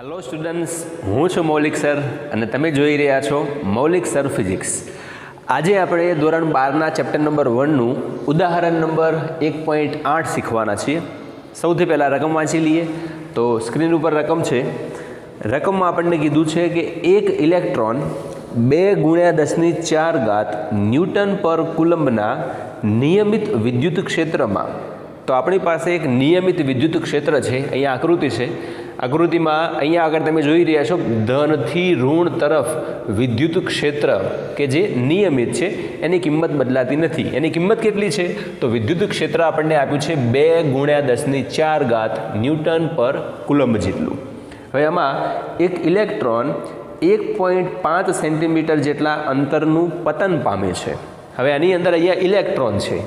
Hello students, हूँ છું મૌલિક sir અને તમે જોઈ રહ્યા છો મૌલિક સર ફિઝિક્સ। આજે આપણે ધોરણ 12ના ચેપ્ટર નંબર 1નું ઉદાહરણ નંબર 1.8 શીખવાના છીએ। સૌથી પહેલાં રકમ વાંચી લઈએ તો સ્ક્રીન ઉપર રકમ છે। રકમમાં આપણને કીધું છે કે એક ઇલેક્ટ્રોન 2 × 10⁴ ન્યૂટન પર કુલમ્બના નિયમિત વિદ્યુત ક્ષેત્રમાં, તો આપણી પાસે એક નિયમિત વિદ્યુત ક્ષેત્ર છે। અહીંયા આકૃતિ છે, આકૃતિમાં અહીંયા આગળ તમે જોઈ રહ્યા છો ધનથી ઋણ તરફ વિદ્યુત ક્ષેત્ર કે જે નિયમિત છે, એની કિંમત બદલાતી નથી। એની કિંમત કેટલી છે તો વિદ્યુત ક્ષેત્ર આપણને આપ્યું છે 2 × 10⁴ ન્યૂટન પર કુલમ્બ જેટલું। હવે આમાં એક ઇલેક્ટ્રોન 1.5 સેન્ટીમીટર જેટલા અંતરનું પતન પામે છે। હવે આની અંદર અહીંયા ઇલેક્ટ્રોન છે,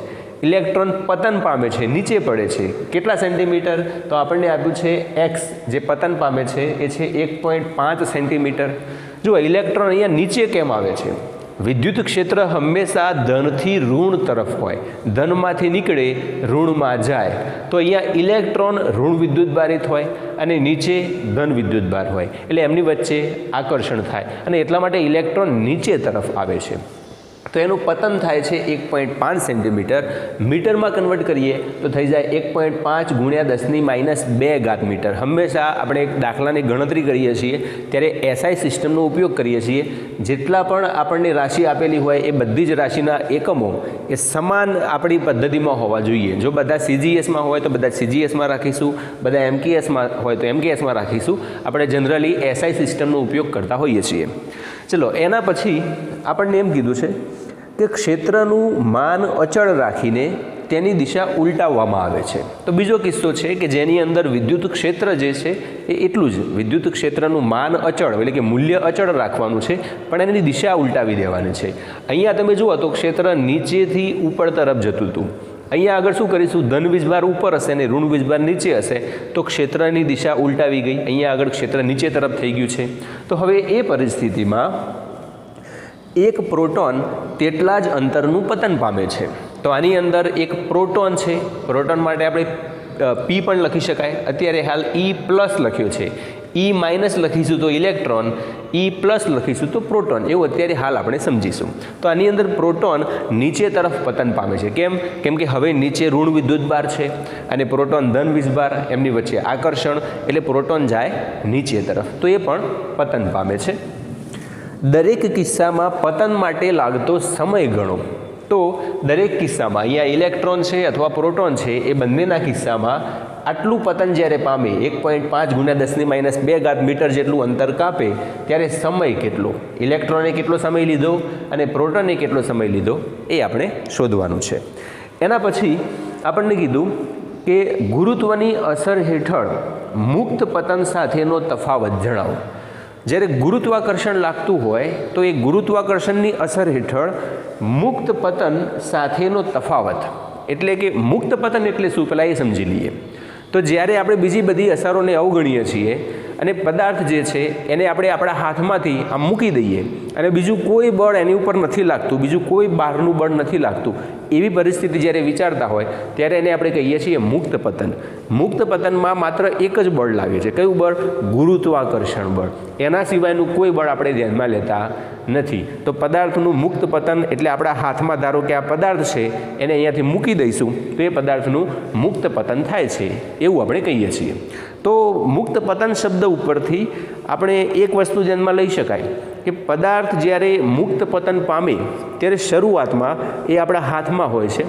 ઇલેક્ટ્રોન પતન પામે છે, નીચે પડે છે। કેટલા સેન્ટીમીટર તો આપણને આપ્યું છે એક્સ, જે પતન પામે છે એ છે 1.5 સેન્ટીમીટર। જુઓ ઇલેક્ટ્રોન અહીંયા નીચે કેમ આવે છે? વિદ્યુત ક્ષેત્ર હંમેશા ધનથી ઋણ તરફ હોય, ધનમાંથી નીકળે ઋણમાં જાય, તો અહીંયા ઇલેક્ટ્રોન ઋણ વિદ્યુતભારિત હોય અને નીચે ધન વિદ્યુતભાર હોય, એટલે એમની વચ્ચે આકર્ષણ થાય અને એટલા માટે ઇલેક્ટ્રોન નીચે તરફ આવે છે। તો એનું પતન થાય છે 1.5 સેન્ટીમીટર। મીટરમાં કન્વર્ટ કરીએ તો થઈ જાય 1.5 × 10⁻² મીટર। હંમેશા આપણે એક દાખલાની ગણતરી કરીએ છીએ ત્યારે એસઆઈ સિસ્ટમનો ઉપયોગ કરીએ છીએ। જેટલા પણ આપણને રાશિ આપેલી હોય એ બધી જ રાશિના એકમો એ સમાન આપણી પદ્ધતિમાં હોવા જોઈએ। જો બધા સીજીએસમાં હોય તો બધા સીજીએસમાં રાખીશું, બધા એમકેએસમાં હોય તો એમકેએસમાં રાખીશું। આપણે જનરલી એસઆઈ સિસ્ટમનો ઉપયોગ કરતા હોઈએ છીએ। ચલો, એના પછી આપણને એમ કીધું છે કે ક્ષેત્રનું માન અચળ રાખીને તેની દિશા ઉલટાવવામાં આવે છે। તો બીજો કિસ્સો છે કે જેની અંદર વિદ્યુત ક્ષેત્ર જે છે એ એટલું જ, વિદ્યુત ક્ષેત્રનું માન અચળ એટલે કે મૂલ્ય અચળ રાખવાનું છે, પણ એની દિશા ઉલટાવી દેવાની છે। અહીંયા તમે જુઓ તો ક્ષેત્ર નીચેથી ઉપર તરફ જતું હતું, અહીંયા આગળ શું કરીશું? ધન વીજભાર ઉપર હશે અને ઋણ વીજભાર નીચે હશે, તો ક્ષેત્રની દિશા ઉલટાવી ગઈ। અહીંયા આગળ ક્ષેત્ર નીચે તરફ થઈ ગયું છે। તો હવે એ પરિસ્થિતિમાં એક પ્રોટોન તેટલા જ અંતરનું પતન પામે છે। તો આની અંદર એક પ્રોટોન છે, પ્રોટોન માટે આપણે પી પણ લખી શકાય, અત્યારે હાલ ઈ પ્લસ લખ્યો છે, ઈ માઇનસ લખીશું તો ઇલેક્ટ્રોન, ઈ પ્લસ લખીશું તો પ્રોટોન, એવું અત્યારે હાલ આપણે સમજીશું। તો આની અંદર પ્રોટોન નીચે તરફ પતન પામે છે। કેમ કે હવે નીચે ઋણ વિદ્યુતભાર છે અને પ્રોટોન ધન વીજભાર, એમની વચ્ચે આકર્ષણ, એટલે પ્રોટોન જાય નીચે તરફ, તો એ પણ પતન પામે છે। દરેક કિસ્સામાં પતન માટે લાગતો સમય ગણો। તો દરેક કિસ્સામાં અહીંયા ઇલેક્ટ્રોન છે અથવા પ્રોટોન છે, એ બંનેના કિસ્સામાં આટલું પતન જ્યારે પામે 1.5 × 10⁻² મીટર જેટલું અંતર કાપે ત્યારે સમય કેટલો, ઇલેક્ટ્રોને કેટલો સમય લીધો અને પ્રોટોને કેટલો સમય લીધો એ આપણે શોધવાનું છે। એના પછી આપણને કીધું કે ગુરુત્વની અસર હેઠળ મુક્ત પતન સાથેનો તફાવત જણાવો। જ્યારે ગુરુત્વાકર્ષણ લાગતું હોય તો એ ગુરુત્વાકર્ષણની અસર હેઠળ મુક્ત પતન સાથેનો તફાવત, એટલે કે મુક્ત પતન એટલે શું પહેલાં એ સમજી લઈએ। તો જ્યારે આપણે બીજી બધી અસરોને અવગણીએ છીએ અને પદાર્થ જે છે એને આપણે આપણા હાથમાંથી આમ મૂકી દઈએ અને બીજું કોઈ બળ એની ઉપર નથી લાગતું, બીજું કોઈ બહારનું બળ નથી લાગતું, એવી પરિસ્થિતિ જ્યારે વિચારતા હોય ત્યારે એને આપણે કહીએ છીએ મુક્ત પતન। મુક્ત પતનમાં માત્ર એક જ બળ લાગે છે, કયું બળ? ગુરુત્વાકર્ષણ બળ, એના સિવાયનું કોઈ બળ આપણે ધ્યાનમાં લેતા નથી। તો પદાર્થનું મુક્ત પતન એટલે આપણા હાથમાં ધારો કે આ પદાર્થ છે એને અહીંયાથી મૂકી દઈશું તો એ પદાર્થનું મુક્ત પતન થાય છે, એવું આપણે કહીએ છીએ। તો મુક્ત પતન શબ્દ ઉપરથી આપણે એક વસ્તુ ધ્યાનમાં લઈ શકાય કે પદાર્થ જ્યારે મુક્ત પતન પામે ત્યારે શરૂઆતમાં એ આપણા હાથમાં હોય છે,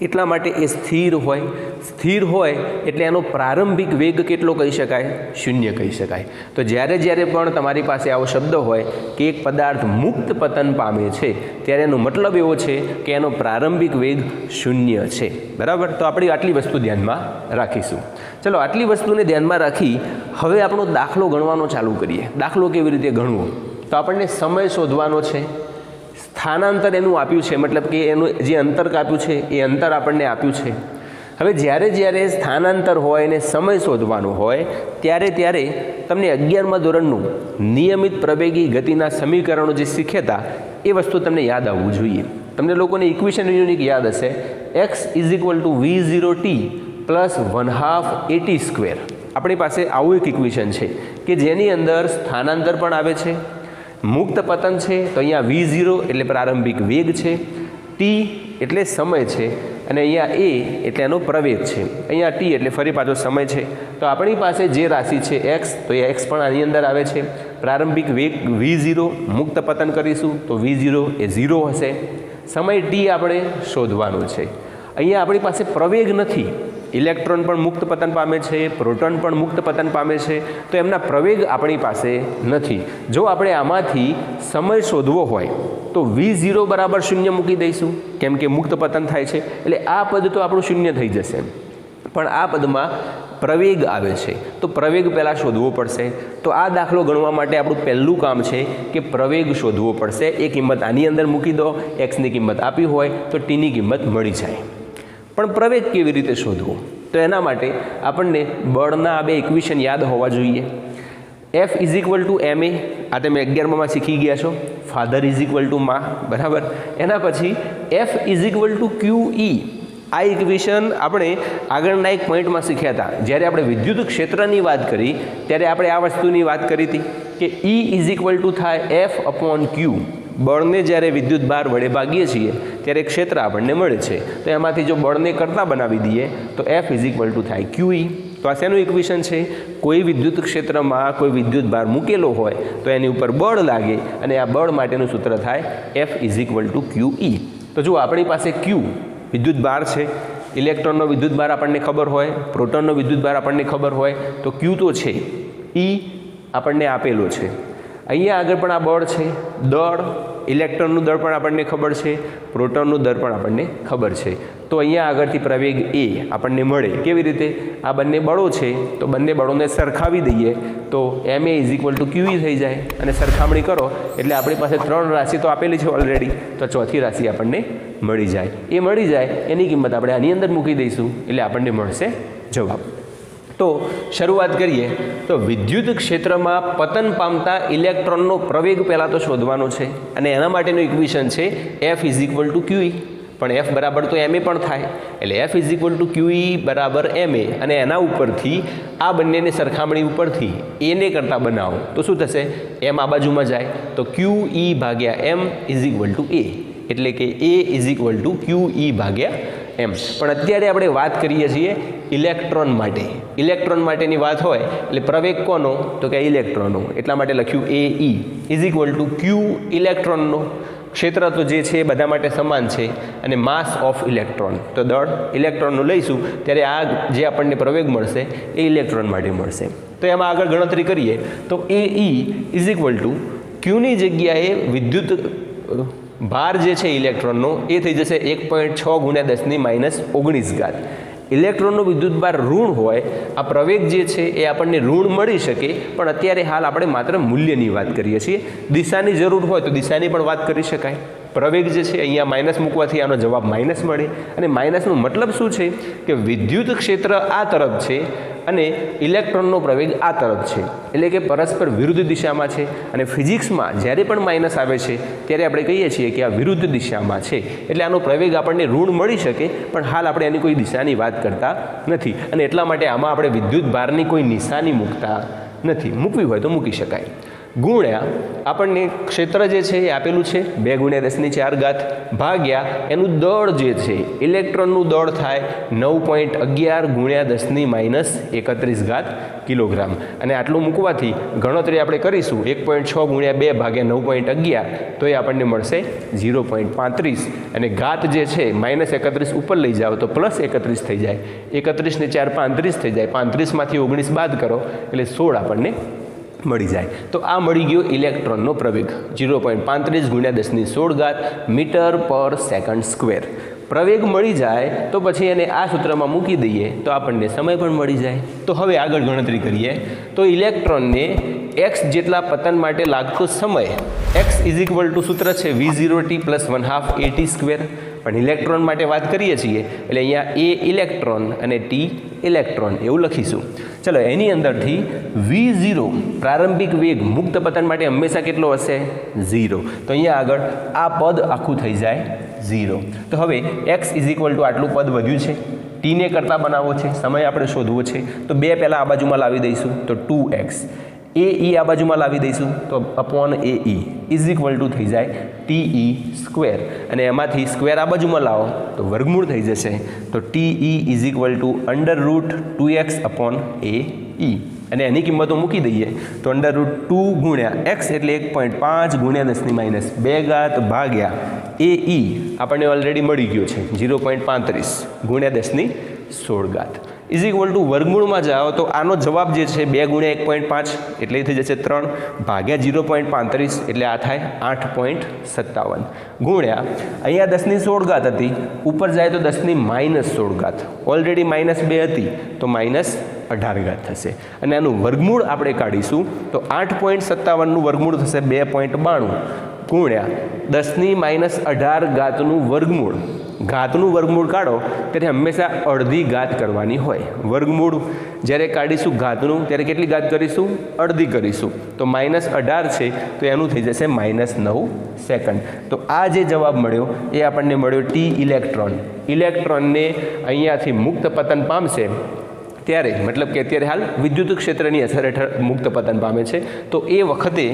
એટલા માટે એ સ્થિર હોય। સ્થિર હોય એટલે એનો પ્રારંભિક વેગ કેટલો કહી શકાય? 0 કહી શકાય। તો જ્યારે પણ તમારી પાસે આવો શબ્દ હોય કે એક પદાર્થ મુક્ત પતન પામે છે ત્યારે એનો મતલબ એવો છે કે એનો પ્રારંભિક વેગ 0 છે, બરાબર? તો આપણે આટલી વસ્તુ ધ્યાનમાં રાખીશું। ચલો, આટલી વસ્તુને ધ્યાનમાં રાખી હવે આપણો દાખલો ગણવાનો ચાલુ કરીએ। દાખલો કેવી રીતે ગણવો? તો આપણને સમય શોધવાનો છે, સ્થાનાંતર એનું આપ્યું છે, મતલબ કે એનું જે અંતર કાપ્યું છે એ અંતર આપણને આપ્યું છે। હવે જ્યારે સ્થાનાંતર હોય અને સમય શોધવાનો હોય ત્યારે તમને 11મા ધોરણનું નિયમિત પ્રવેગી ગતિના સમીકરણો જે શીખ્યા હતા એ વસ્તુ તમને યાદ આવવું જોઈએ। તમને લોકોને ઇક્વેશન યુનિક યાદ હશે, x = v0t + 1/2 at²। આપણી પાસે આવું એક ઇક્વેશન છે કે જેની અંદર સ્થાનાંતર પણ આવે છે, મુક્ત પતન છે, તો અહીંયા v0 એટલે પ્રારંભિક વેગ છે, t એટલે સમય છે, અને અહીંયા a એટલે એનો પ્રવેગ છે, અહીંયા t એટલે ફરી પાછો સમય છે. તો આપણી પાસે જે રાશિ છે x, તો એ x પણ આની અંદર આવે છે. પ્રારંભિક વેગ v0, મુક્ત પતન કરીશું તો v0 એ 0 હશે. સમય t આપણે શોધવાનું છે. અહીંયા આપણી પાસે પ્રવેગ નથી, ઇલેક્ટ્રોન પણ મુક્ત પતન પામે છે, પ્રોટોન પણ મુક્ત પતન પામે છે, તો એમના પ્રવેગ આપણી પાસે નથી. જો આપણે આમાંથી સમય શોધવો હોય તો v0 બરાબર 0 મૂકી દઈશું, કેમ કે મુક્ત પતન થાય છે, એટલે આ પદ તો આપણું 0 થઈ જશે. પણ આ પદમાં પ્રવેગ આવે છે, તો પ્રવેગ પહેલાં શોધવો પડશે. તો આ દાખલો ગણવા માટે આપણું પહેલું કામ છે કે પ્રવેગ શોધવો પડશે. એ કિંમત આની અંદર મૂકી દો, એક્સની કિંમત આપી હોય તો ટીની કિંમત મળી જાય. પણ પ્રવેગ કેવી રીતે શોધવો? તો એના માટે આપણને બળના આ બે ઇક્વેશન યાદ હોવા જોઈએ. F is equal two ma, આ તમે 11માં શીખી ગયા છો. ફાધર ઇઝ ઇક્વલ ટુ માં, બરાબર. એના પછી F is equal two QE. આ ઇક્વેશન આપણે આગળના એક પોઈન્ટમાં શીખ્યા હતા. જ્યારે આપણે વિદ્યુત ક્ષેત્રની વાત કરી ત્યારે આપણે આ વસ્તુની વાત કરી હતી કે E ઇઝ ઇક્વલ ટુ થાય F અપોન Q. બળને જ્યારે વિદ્યુત ભાર વડે ભાગીએ છીએ ત્યારે ક્ષેત્ર આપણને મળે છે. તો એમાંથી જો બળને કરતા બનાવી દઈએ તો F ઇઝ ઇક્વલ ટુ થાય QE. તો આ શેનું ઇક્વેશન છે? કોઈ વિદ્યુત ક્ષેત્રમાં કોઈ વિદ્યુત ભાર મૂકેલો હોય તો એની ઉપર બળ લાગે અને આ બળ માટેનું સૂત્ર થાય F is equal two QE. તો જો આપણી પાસે Q વિદ્યુત ભાર છે, ઇલેક્ટ્રોનનો વિદ્યુત ભાર આપણને ખબર હોય, પ્રોટોનનો વિદ્યુત ભાર આપણને ખબર હોય, તો Q તો છે, E આપણને આપેલો છે. અહીંયા આગળ પણ આ બળ છે, દળ, ઇલેક્ટ્રોનનું દળ પણ આપણને ખબર છે, પ્રોટોનનું દળ પણ આપણને ખબર છે. તો અહીંયા આગળથી પ્રવેગ એ આપણને મળે. કેવી રીતે? આ બંને બળો છે તો બંને બળોને સરખાવી દઈએ તો ma is equal two QE થઈ જાય, અને સરખામણી કરો એટલે આપણી પાસે 3 રાશિ તો આપેલી છે ઓલરેડી, તો ચોથી રાશિ આપણને મળી જાય. એ મળી જાય એની કિંમત આપણે આની અંદર મૂકી દઈશું એટલે આપણને મળશે જવાબ. તો શરૂઆત કરીએ તો વિદ્યુત ક્ષેત્રમાં પતન પામતા ઇલેક્ટ્રોનનો પ્રવેગ પહેલાં તો શોધવાનો છે, અને એના માટેનું ઇક્વેશન છે F is equal two QE. પણ F બરાબર તો ma પણ થાય, એટલે F is equal two QE બરાબર ma, અને એના ઉપરથી આ બંનેની સરખામણી ઉપરથી એને કરતાં બનાવો તો શું થશે? m આ બાજુમાં જાય તો QE ભાગ્યા m is equal two a, એટલે કે a is equal two QE ભાગ્યા m. પણ અત્યારે આપણે વાત કરીએ છીએ ઇલેક્ટ્રોન માટે. ઇલેક્ટ્રોન માટેની વાત હોય એટલે પ્રવેગ કોનો? તો કે ઇલેક્ટ્રોનનો, એટલા માટે લખ્યું AE is equal two Q ઇલેક્ટ્રોનનો. ક્ષેત્ર તો જે છે એ બધા માટે સમાન છે, અને માસ ઓફ ઇલેક્ટ્રોન, તો દળ ઇલેક્ટ્રોનનું લઈશું ત્યારે આ જે આપણને પ્રવેગ મળશે એ ઇલેક્ટ્રોન માટે મળશે. તો એમાં આગળ ગણતરી કરીએ તો AE ઇઝ ઇક્વલ ટુ Qની જગ્યાએ વિદ્યુત ભાર જે છે ઇલેક્ટ્રોનનો એ થઈ જશે 1.6 ગુણ્યા 10⁻19. ઇલેક્ટ્રોનનો વિદ્યુત ભાર ઋણ હોય, આ પ્રવેગ જે છે એ આપણને ઋણ મળી શકે, પણ અત્યારે હાલ આપણે માત્ર મૂલ્યની વાત કરીએ છીએ. દિશાની જરૂર હોય તો દિશાની પણ વાત કરી શકાય. પ્રવેગ જે છે અહીંયા માઇનસ મૂકવાથી આનો જવાબ માઇનસ મળે, અને માઇનસનો મતલબ શું છે કે વિદ્યુત ક્ષેત્ર આ તરફ છે અને ઇલેક્ટ્રોનનો પ્રવેગ આ તરફ છે, એટલે કે પરસ્પર વિરુદ્ધ દિશામાં છે. અને ફિઝિક્સમાં જ્યારે પણ માઇનસ આવે છે ત્યારે આપણે કહીએ છીએ કે આ વિરુદ્ધ દિશામાં છે, એટલે આનો પ્રવેગ આપણને ઋણ મળી શકે, પણ હાલ આપણે એની કોઈ દિશાની વાત કરતા નથી, અને એટલા માટે આમાં આપણે વિદ્યુત ભારની કોઈ નિશાની મૂકતા નથી. મૂકવી હોય તો મૂકી શકાય. ગુણ્યા આપણને ક્ષેત્ર જે છે એ આપેલું છે 2 ગુણ્યા 10⁴ ભાગ્યા એનું દળ જે છે ઇલેક્ટ્રોનનું દળ થાય 9.11 ગુણ્યા 10⁻31 કિલોગ્રામ. અને આટલું મૂકવાથી ગણતરી આપણે કરીશું 1.6 ગુણ્યા 2 ભાગ્યા 9.11, તો એ આપણને મળશે 0.35, અને ઘાત જે છે -31 ઉપર લઈ જાઓ તો +31 થઈ જાય, 31 ને 4 35 થઈ જાય, 35માંથી 19 બાદ કરો એટલે 16 આપણને મળી જાય. તો આ મળી ગયો ઇલેક્ટ્રોનનો પ્રવેગ 0.35 ગુણ્યા 10⁻16 મીટર પર સેકન્ડ સ્ક્વેર. પ્રવેગ મળી જાય તો પછી એને આ સૂત્રમાં મૂકી દઈએ તો આપણને સમય પણ મળી જાય. તો હવે આગળ ગણતરી કરીએ તો ઇલેક્ટ્રોનને x જેટલા પતન માટે લાગતો સમય, x ઇઝ ઇક્વલ ટુ સૂત્ર છે v0t + 1/2 at². પણ ઇલેક્ટ્રોન માટે વાત કરીએ છીએ એટલે અહીંયા a ઇલેક્ટ્રોન અને t ઇલેક્ટ્રોન એવું લખીશું. ચલો એની અંદરથી v0 પ્રારંભિક વેગ મુક્ત પતન માટે હંમેશા કેટલો હશે? 0. તો અહીંયા આગળ આ પદ આખું થઈ જાય 0. તો હવે x ઇઝ ઇક્વલ ટુ આટલું પદ વધ્યું છે, ટીને કરતાં બનાવવો છે, સમય આપણે શોધવો છે, તો 2 પહેલાં આ બાજુમાં લાવી દઈશું તો 2x, એ આ બાજુમાં લાવી દઈશું તો upon A is equal two થઈ જાય TE સ્ક્વેર, અને એમાંથી સ્ક્વેર આ બાજુમાં લાવો તો વર્ગમૂળ થઈ જશે તો TE is equal to √2x upon a, અને એની કિંમતો મૂકી દઈએ તો √2 ગુણ્યા x એટલે 1.5 ગુણ્યા 10⁻2 ભાગ્યા એ આપણને ઓલરેડી મળી ગયો છે 0.35 ગુણ્યા 10⁻16 ઇઝ ઇક્વલ ટુ વર્ગમૂળમાં જાઓ તો આનો જવાબ જે છે 2 ગુણ્યા 1.5 એટલે થઈ જશે 3 ભાગ્યા 0.35 એટલે આ થાય 8.57 ગુણ્યા અહીંયા 10⁻16 હતી, ઉપર જાય તો 10⁻16, ઓલરેડી -2 હતી તો -18 થશે, અને આનું વર્ગમૂળ આપણે કાઢીશું તો 8.57નું વર્ગમૂળ થશે 2.92 ગુણ્યા 10⁻18 નું વર્ગમૂળ. ઘાતનું વર્ગમૂળ કાઢો ત્યારે હંમેશા અડધી ઘાત કરવાની હોય. વર્ગમૂળ જ્યારે કાઢીશું ઘાતનું ત્યારે કેટલી ઘાત કરીશું? અડધી કરીશું. તો -18 છે તો એનું થઈ જશે -9 સેકન્ડ. તો આ જે જવાબ મળ્યો એ આપણને મળ્યો T ઇલેક્ટ્રોન. ઇલેક્ટ્રોનને અહીંયાથી મુક્ત પતન પામશે ત્યારે, મતલબ કે અત્યારે હાલ વિદ્યુત ક્ષેત્રની અસર હેઠળ મુક્ત પતન પામે છે, તો એ વખતે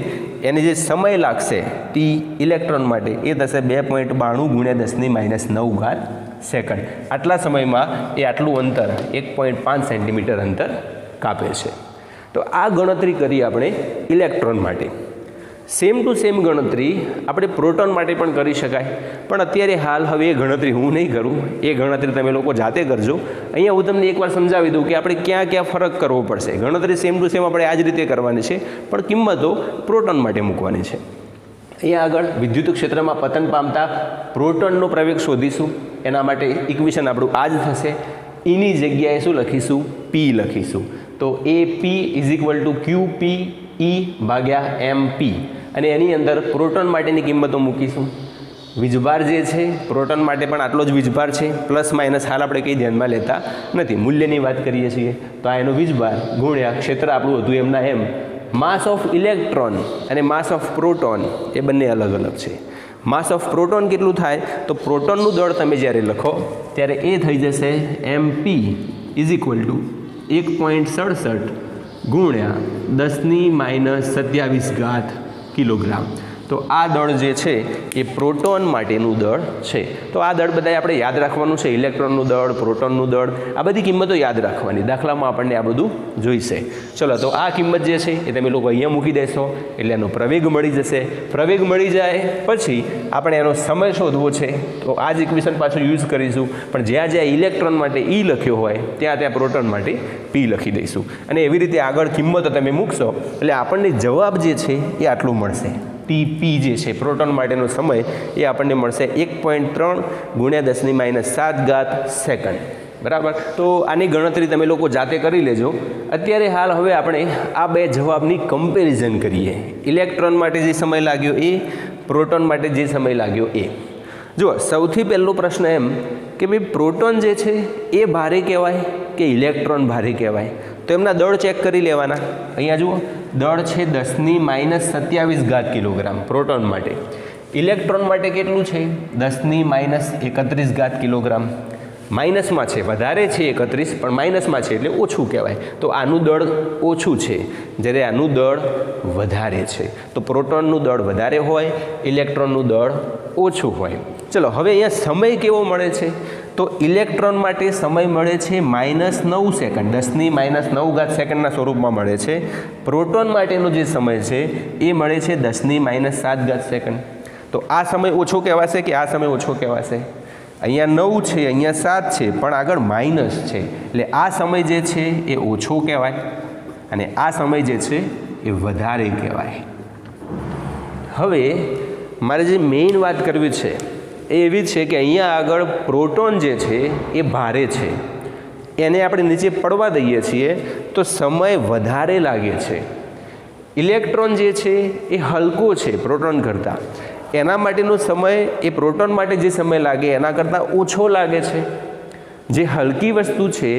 એને જે સમય લાગશે T ઇલેક્ટ્રોન માટે એ થશે 2.92 ગુણ્યા 10⁻9 સેકન્ડ. આટલા સમયમાં એ આટલું અંતર 1.5 સેન્ટીમીટર અંતર કાપે છે. તો આ ગણતરી કરી આપણે ઇલેક્ટ્રોન માટે. સેમ ટુ સેમ ગણતરી આપણે પ્રોટોન માટે પણ કરી શકાય, પણ અત્યારે હાલ હવે એ ગણતરી હું નહીં કરું, એ ગણતરી તમે લોકો જાતે કરજો. અહીંયા હું તમને એકવાર સમજાવી દઉં કે આપણે ક્યાં ક્યાં ફરક કરવો પડશે. ગણતરી સેમ ટુ સેમ આપણે આ જ રીતે કરવાની છે, પણ કિંમતો પ્રોટોન માટે મૂકવાની છે. અહીંયા આગળ વિદ્યુત ક્ષેત્રમાં પતન પામતા પ્રોટોનનો પ્રવેગ શોધીશું. એના માટે ઇક્વેશન આપણું આ જ થશે. એની જગ્યાએ શું લખીશું? P લખીશું. તો AP is equal two QP E ભાગ્યા MP, અને એની અંદર પ્રોટોન માટેની કિંમતો મૂકીશું. વીજભાર જે છે પ્રોટોન માટે પણ આટલો જ વીજભાર છે, પ્લસ માઇનસ હાલ આપણે કંઈ ધ્યાનમાં લેતા નથી, મૂલ્યની વાત કરીએ છીએ. તો આ એનો વીજભાર ગુણ્યા ક્ષેત્ર આપણું હતું એમના એમ. માસ ઓફ ઇલેક્ટ્રોન અને માસ ઓફ પ્રોટોન એ બંને અલગ અલગ છે. માસ ઓફ પ્રોટોન કેટલું થાય? તો પ્રોટોનનું દળ તમે જ્યારે લખો ત્યારે એ થઈ જશે MP ઇઝ ઇક્વલ ટુ 1.67 ગુણ્યા 10⁻27 કિલોગ્રામ. તો આ દળ જે છે એ પ્રોટોન માટેનું દળ છે. તો આ દળ બધા આપણે યાદ રાખવાનું છે. ઇલેક્ટ્રોનનું દળ, પ્રોટોનનું દળ, આ બધી કિંમતો યાદ રાખવાની. દાખલામાં આપણને આ બધું જોઈશે. ચલો, તો આ કિંમત જે છે એ તમે લોકો અહીંયા મૂકી દેશો એટલે એનો પ્રવેગ મળી જશે. પ્રવેગ મળી જાય પછી આપણે એનો સમય શોધવો છે, તો આ જ ઇક્વેશન પાછું યુઝ કરીશું, પણ જ્યાં જ્યાં ઇલેક્ટ્રોન માટે E લખ્યો હોય ત્યાં ત્યાં પ્રોટોન માટે P લખી દઈશું, અને એવી રીતે આગળ કિંમતો તમે મૂકશો એટલે આપણને જવાબ જે છે એ આટલું મળશે. TP જે છે પ્રોટોન માટેનો સમય એ આપણને મળશે 1.3 ગુણ્યા 10⁻7 સેકન્ડ. બરાબર. તો આની ગણતરી તમે લોકો જાતે કરી લેજો. અત્યારે હાલ હવે આપણે આ બે જવાબની કમ્પેરિઝન કરીએ. ઇલેક્ટ્રોન માટે જે સમય લાગ્યો એ, પ્રોટોન માટે જે સમય લાગ્યો એ. જુઓ, સૌથી પહેલો પ્રશ્ન એમ કે ભાઈ પ્રોટોન જે છે એ ભારે કહેવાય કે ઇલેક્ટ્રોન ભારે કહેવાય? તો એમના દળ ચેક કરી લેવાના. અહીંયા જુઓ, દળ છે 10⁻27 કિલોગ્રામ પ્રોટોન માટે. ઇલેક્ટ્રોન માટે કેટલું છે? 10⁻31 કિલોગ્રામ. માઇનસમાં છે, વધારે છે 31, પણ માઇનસમાં છે એટલે ઓછું કહેવાય. તો આનું દળ ઓછું છે, જ્યારે આનું દળ વધારે છે. તો પ્રોટોનનું દળ વધારે હોય, ઇલેક્ટ્રોનનું દળ ઓછું હોય. ચલો, હવે અહીંયા સમય કેવો મળે છે? તો ઇલેક્ટ્રોન માટે સમય મળે છે -9 સેકન્ડ, 10⁻9 સેકન્ડના સ્વરૂપમાં મળે છે. પ્રોટોન માટેનો જે સમય છે એ મળે છે 10⁻7 સેકન્ડ. તો આ સમય ઓછો કહેવાશે કે આ સમય ઓછો કહેવાશે? અહીંયા 9 છે, અહીંયા 7 છે, પણ આગળ માઇનસ છે, એટલે આ સમય જે છે એ ઓછો કહેવાય, અને આ સમય જે છે એ વધારે કહેવાય. હવે મારે જે મેઇન વાત કરવી છે એ એવી છે કે અહીંયા આગળ પ્રોટોન જે છે એ ભારે છે, એને આપણે નીચે પડવા દઈએ છીએ તો સમય વધારે લાગે છે. ઇલેક્ટ્રોન જે છે એ હલકો છે પ્રોટોન કરતાં, એના માટેનો સમય એ પ્રોટોન માટે જે સમય લાગે એના કરતાં ઓછો લાગે છે. જે હલકી વસ્તુ છે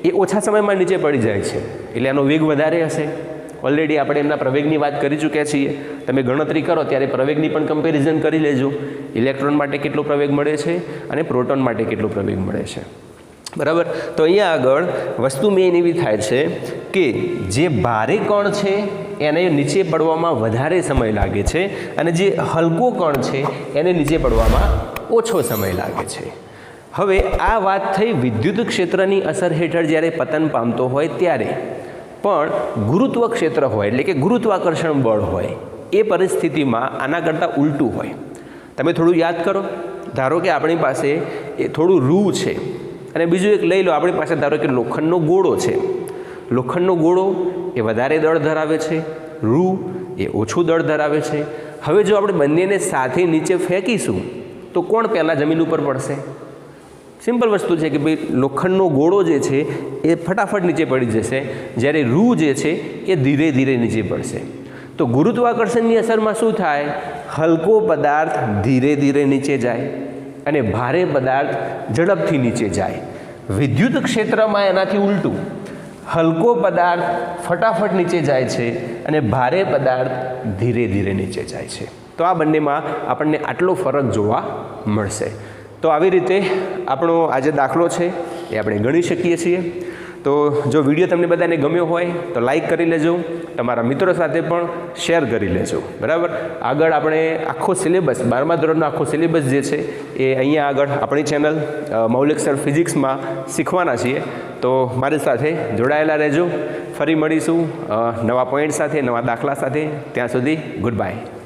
એ ઓછા સમયમાં નીચે પડી જાય છે, એટલે એનો વેગ વધારે હશે. ઓલરેડી આપણે એમના પ્રવેગની વાત કરી ચૂક્યા છીએ. તમે ગણતરી કરો ત્યારે પ્રવેગની પણ કમ્પેરિઝન કરી લેજો. ઇલેક્ટ્રોન માટે કેટલો પ્રવેગ મળે છે અને પ્રોટોન માટે કેટલો પ્રવેગ મળે છે. બરાબર. તો અહીંયા આગળ વસ્તુ મેઇન એવી થાય છે કે જે ભારે કણ છે એને નીચે પડવામાં વધારે સમય લાગે છે અને જે હલકો કણ છે એને નીચે પડવામાં ઓછો સમય લાગે છે. હવે આ વાત થઈ વિદ્યુત ક્ષેત્રની અસર હેઠળ જ્યારે પતન પામતો હોય ત્યારે. પણ ગુરુત્વ ક્ષેત્ર હોય એટલે કે ગુરુત્વાકર્ષણ બળ હોય એ પરિસ્થિતિમાં આના કરતાં ઉલટું હોય. તમે થોડું યાદ કરો. ધારો કે આપણી પાસે એ થોડું રૂ છે અને બીજું એક લઈ લો, આપણી પાસે ધારો કે લોખંડનો ગોળો છે. લોખંડનો ગોળો એ વધારે દળ ધરાવે છે, રૂ એ ઓછું દળ ધરાવે છે. હવે જો આપણે બંનેને સાથે નીચે ફેંકીશું તો કોણ પહેલાં જમીન ઉપર પડશે? સિમ્પલ વસ્તુ છે કે ભાઈ લોખંડનો ગોળો જે છે એ ફટાફટ નીચે પડી જશે, જ્યારે રૂ જે છે એ ધીરે ધીરે નીચે પડશે. તો ગુરુત્વાકર્ષણની અસરમાં શું થાય? હલકો પદાર્થ ધીરે ધીરે નીચે જાય અને ભારે પદાર્થ ઝડપથી નીચે જાય. વિદ્યુત ક્ષેત્રમાં એનાથી ઉલટું, હલકો પદાર્થ ફટાફટ નીચે જાય છે અને ભારે પદાર્થ ધીરે ધીરે નીચે જાય છે. તો આ બંનેમાં આપણને આટલો ફરક જોવા મળશે. તો આવી રીતે આપણો આ જે દાખલો છે એ આપણે ગણી શકીએ છીએ. તો જો વિડીયો તમને બધાને ગમ્યો હોય તો લાઈક કરી લેજો, તમારા મિત્રો સાથે પણ શેર કરી લેજો. બરાબર. આગળ આપણે આખો સિલેબસ 12મા ધોરણનો આખો સિલેબસ જે છે એ અહીંયા આગળ આપણી ચેનલ મૌલિક સર ફિઝિક્સમાં શીખવાના છીએ. તો મારી સાથે જોડાયેલા રહેજો. ફરી મળીશું નવા પોઈન્ટ સાથે, નવા દાખલા સાથે. ત્યાં સુધી ગુડ બાય.